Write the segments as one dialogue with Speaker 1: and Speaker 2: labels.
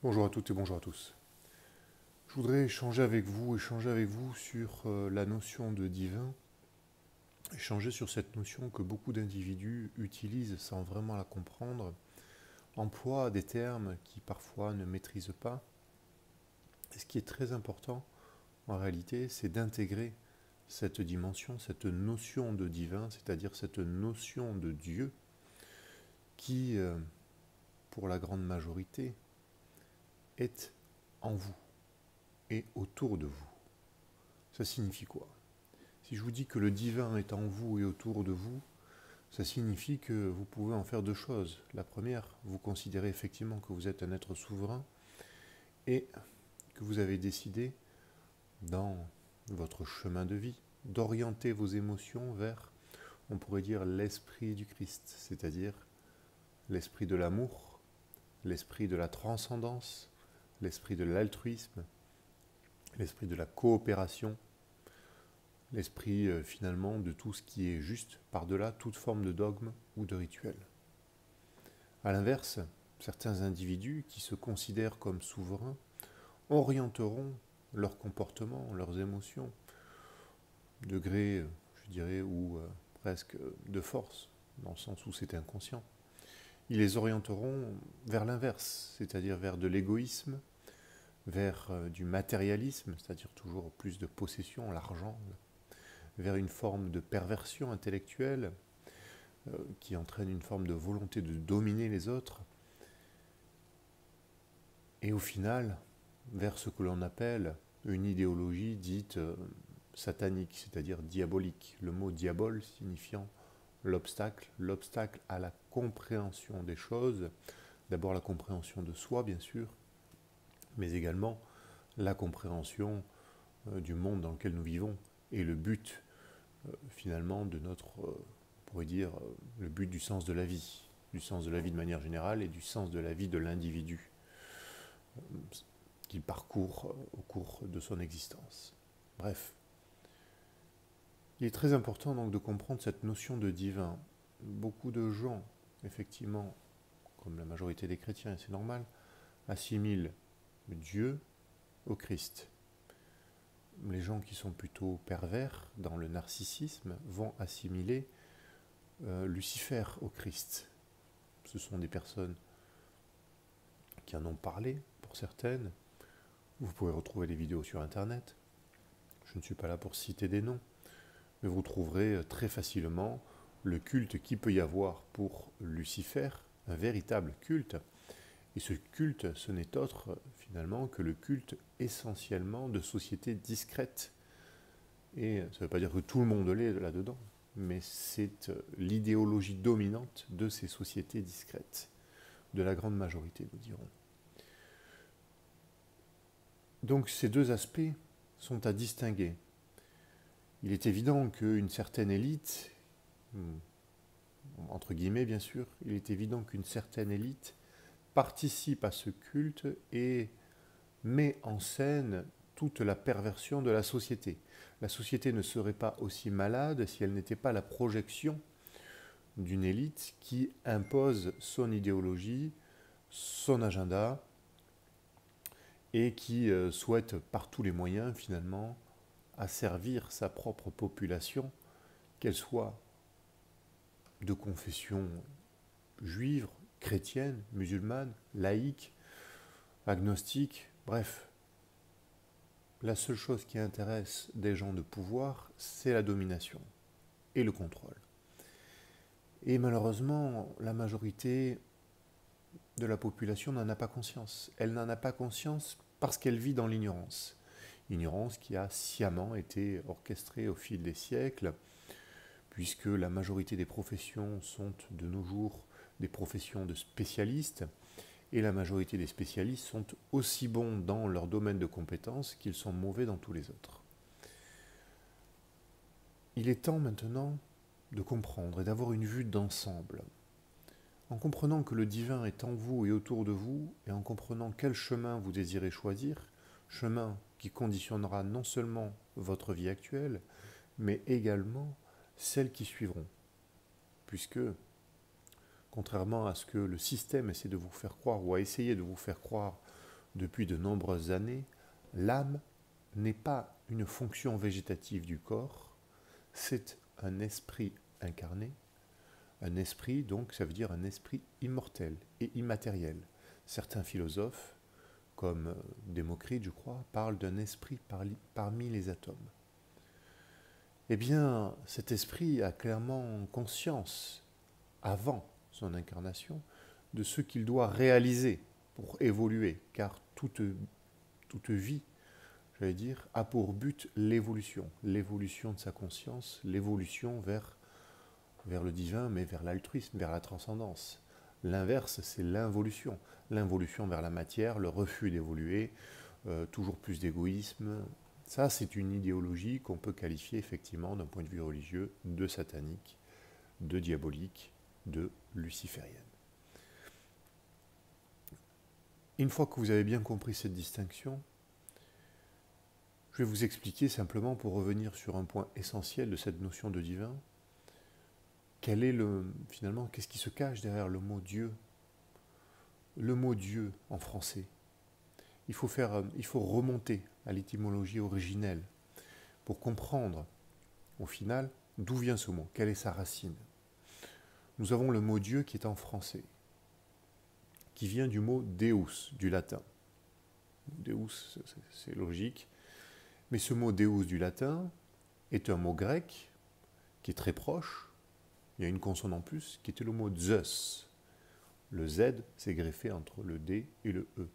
Speaker 1: Bonjour à toutes et bonjour à tous. Je voudrais échanger avec vous sur la notion de divin, échanger sur cette notion que beaucoup d'individus utilisent sans vraiment la comprendre, emploient des termes qui parfois ne maîtrisent pas. Et ce qui est très important en réalité, c'est d'intégrer cette dimension, cette notion de divin, c'est-à-dire cette notion de Dieu qui, pour la grande majorité, est en vous et autour de vous. Ça signifie quoi? Si je vous dis que le divin est en vous et autour de vous, ça signifie que vous pouvez en faire deux choses. La première, vous considérez effectivement que vous êtes un être souverain et que vous avez décidé, dans votre chemin de vie, d'orienter vos émotions vers, on pourrait dire, l'esprit du Christ, c'est-à-dire l'esprit de l'amour, l'esprit de la transcendance, l'esprit de l'altruisme, l'esprit de la coopération, l'esprit finalement de tout ce qui est juste par-delà toute forme de dogme ou de rituel. A l'inverse, certains individus qui se considèrent comme souverains orienteront leur comportement, leurs émotions, de gré, je dirais, ou presque de force, dans le sens où c'est inconscient. Ils les orienteront vers l'inverse, c'est-à-dire vers de l'égoïsme, vers du matérialisme, c'est-à-dire toujours plus de possession, l'argent, vers une forme de perversion intellectuelle qui entraîne une forme de volonté de dominer les autres, et au final, vers ce que l'on appelle une idéologie dite satanique, c'est-à-dire diabolique. Le mot diabole signifiant l'obstacle à la compréhension des choses, d'abord la compréhension de soi, bien sûr, mais également la compréhension du monde dans lequel nous vivons, et le but finalement de notre, on pourrait dire, le but du sens de la vie de manière générale et du sens de la vie de l'individu qu'il parcourt au cours de son existence. Bref, il est très important donc de comprendre cette notion de divin. Beaucoup de gens, effectivement, comme la majorité des chrétiens, et c'est normal, assimilent Dieu au Christ. Les gens qui sont plutôt pervers dans le narcissisme vont assimiler Lucifer au Christ. Ce sont des personnes qui en ont parlé, pour certaines. Vous pouvez retrouver les vidéos sur Internet. Je ne suis pas là pour citer des noms, mais vous trouverez très facilement le culte qu'il peut y avoir pour Lucifer, un véritable culte. Et ce culte, ce n'est autre finalement que le culte essentiellement de sociétés discrètes. Et ça ne veut pas dire que tout le monde l'est là-dedans, mais c'est l'idéologie dominante de ces sociétés discrètes, de la grande majorité, nous dirons. Donc ces deux aspects sont à distinguer. Il est évident qu'une certaine élite, entre guillemets bien sûr, il est évident qu'une certaine élite participe à ce culte et met en scène toute la perversion de la société. La société ne serait pas aussi malade si elle n'était pas la projection d'une élite qui impose son idéologie, son agenda, et qui souhaite par tous les moyens finalement asservir sa propre population, qu'elle soit de confession juive, chrétienne, musulmane, laïque, agnostique, bref. La seule chose qui intéresse des gens de pouvoir, c'est la domination et le contrôle. Et malheureusement, la majorité de la population n'en a pas conscience. Elle n'en a pas conscience parce qu'elle vit dans l'ignorance. Ignorance qui a sciemment été orchestrée au fil des siècles, puisque la majorité des professions sont de nos jours des professions de spécialistes, et la majorité des spécialistes sont aussi bons dans leur domaine de compétences qu'ils sont mauvais dans tous les autres. Il est temps maintenant de comprendre et d'avoir une vue d'ensemble. En comprenant que le divin est en vous et autour de vous, et en comprenant quel chemin vous désirez choisir, chemin qui conditionnera non seulement votre vie actuelle, mais également celles qui suivront. Puisque, contrairement à ce que le système essaie de vous faire croire, ou a essayé de vous faire croire depuis de nombreuses années, l'âme n'est pas une fonction végétative du corps, c'est un esprit incarné. Un esprit, donc, ça veut dire un esprit immortel et immatériel. Certains philosophes, comme Démocrite, je crois, parlent d'un esprit parmi les atomes. Eh bien, cet esprit a clairement conscience, avant son incarnation, de ce qu'il doit réaliser pour évoluer, car toute vie, j'allais dire, a pour but l'évolution de sa conscience, l'évolution vers le divin, mais vers l'altruisme, vers la transcendance. L'inverse, c'est l'involution vers la matière, le refus d'évoluer, toujours plus d'égoïsme. Ça, c'est une idéologie qu'on peut qualifier effectivement d'un point de vue religieux de satanique, de diabolique, de luciférienne. Une fois que vous avez bien compris cette distinction, je vais vous expliquer simplement, pour revenir sur un point essentiel de cette notion de divin, finalement, qu'est-ce qui se cache derrière le mot Dieu? Le mot Dieu en français. Il faut remonter à l'étymologie originelle pour comprendre, au final, d'où vient ce mot, quelle est sa racine. Nous avons le mot Dieu qui est en français, qui vient du mot Deus, du latin. Deus, c'est logique, mais ce mot Deus du latin est un mot grec qui est très proche. Il y a une consonne en plus, qui était le mot Zeus. Le Z s'est greffé entre le D et le E.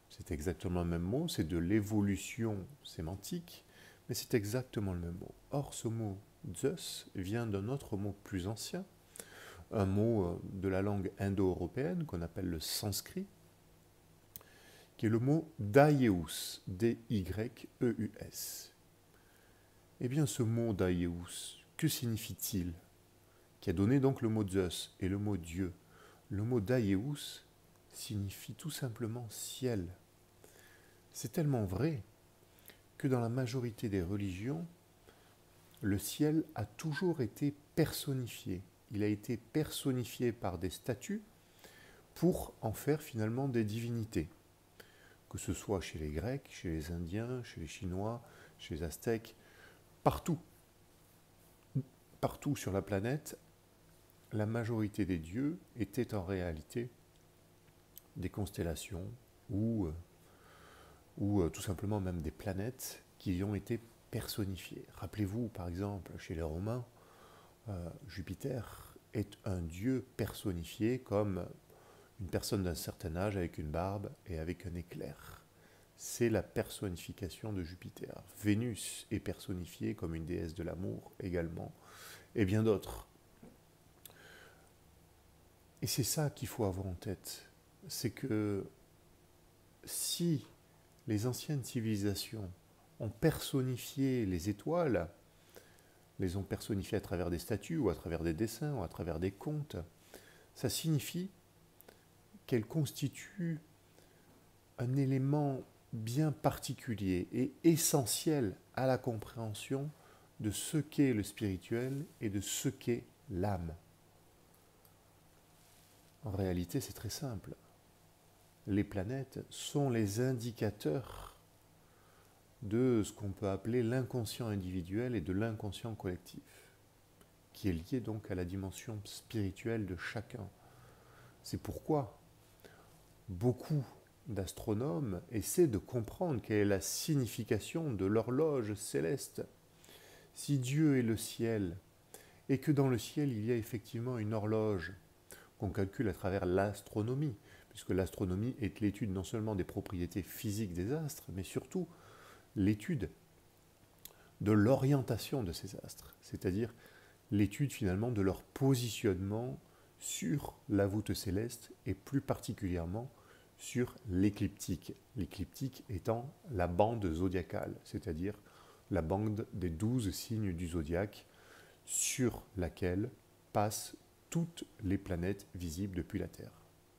Speaker 1: C'est exactement le même mot, c'est de l'évolution sémantique, mais c'est exactement le même mot. Or, ce mot Zeus vient d'un autre mot plus ancien, un mot de la langue indo-européenne qu'on appelle le sanskrit, qui est le mot Daieus, D-Y-E-U-S. Eh bien, ce mot Daieus, que signifie-t-il? Qui a donné donc le mot Zeus et le mot Dieu. Le mot Daieus signifie tout simplement ciel. C'est tellement vrai que dans la majorité des religions, le ciel a toujours été personnifié. Il a été personnifié par des statues pour en faire finalement des divinités. Que ce soit chez les Grecs, chez les Indiens, chez les Chinois, chez les Aztèques, partout. Partout sur la planète, la majorité des dieux étaient en réalité des constellations ou tout simplement même des planètes qui y ont été personnifiées. Rappelez-vous, par exemple, chez les Romains, Jupiter est un dieu personnifié comme une personne d'un certain âge avec une barbe et avec un éclair. C'est la personnification de Jupiter. Vénus est personnifiée comme une déesse de l'amour également, et bien d'autres. Et c'est ça qu'il faut avoir en tête, c'est que si les anciennes civilisations ont personnifié les étoiles, les ont personnifiées à travers des statues ou à travers des dessins ou à travers des contes, ça signifie qu'elles constituent un élément bien particulier et essentiel à la compréhension de ce qu'est le spirituel et de ce qu'est l'âme. En réalité, c'est très simple. Les planètes sont les indicateurs de ce qu'on peut appeler l'inconscient individuel et de l'inconscient collectif, qui est lié donc à la dimension spirituelle de chacun. C'est pourquoi beaucoup d'astronomes essaient de comprendre quelle est la signification de l'horloge céleste. Si Dieu est le ciel, et que dans le ciel il y a effectivement une horloge qu'on calcule à travers l'astronomie, puisque l'astronomie est l'étude non seulement des propriétés physiques des astres, mais surtout l'étude de l'orientation de ces astres, c'est-à-dire l'étude finalement de leur positionnement sur la voûte céleste et plus particulièrement sur l'écliptique. L'écliptique étant la bande zodiacale, c'est-à-dire la bande des 12 signes du zodiaque sur laquelle passent toutes les planètes visibles depuis la Terre.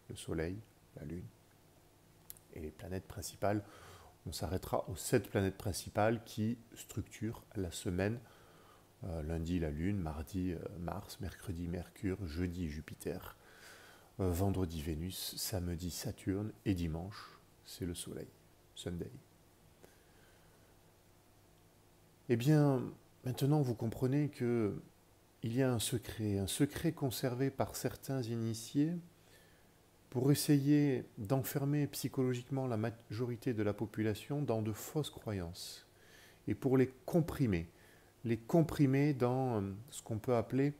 Speaker 1: Le Soleil, la Lune et les planètes principales. On s'arrêtera aux 7 planètes principales qui structurent la semaine. Lundi la Lune, mardi Mars, mercredi Mercure, jeudi Jupiter, vendredi Vénus, samedi Saturne et dimanche c'est le soleil, Sunday. Eh bien, maintenant vous comprenez que il y a un secret conservé par certains initiés pour essayer d'enfermer psychologiquement la majorité de la population dans de fausses croyances et pour les comprimer dans ce qu'on peut appeler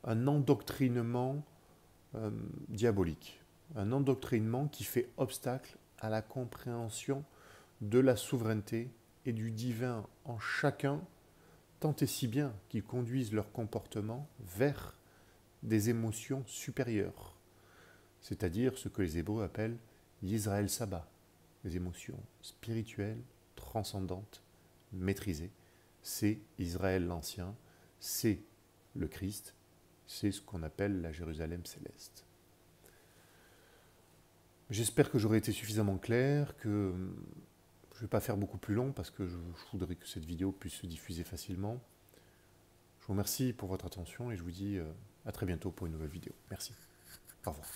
Speaker 1: un endoctrinement diabolique, un endoctrinement qui fait obstacle à la compréhension de la souveraineté et du divin en chacun, tant et si bien qu'ils conduisent leur comportement vers des émotions supérieures, c'est-à-dire ce que les Hébreux appellent Yisrael Saba, les émotions spirituelles, transcendantes, maîtrisées. C'est Israël l'Ancien, c'est le Christ, c'est ce qu'on appelle la Jérusalem céleste. J'espère que j'aurai été suffisamment clair, que je ne vais pas faire beaucoup plus long parce que je voudrais que cette vidéo puisse se diffuser facilement. Je vous remercie pour votre attention et je vous dis à très bientôt pour une nouvelle vidéo. Merci. Au revoir.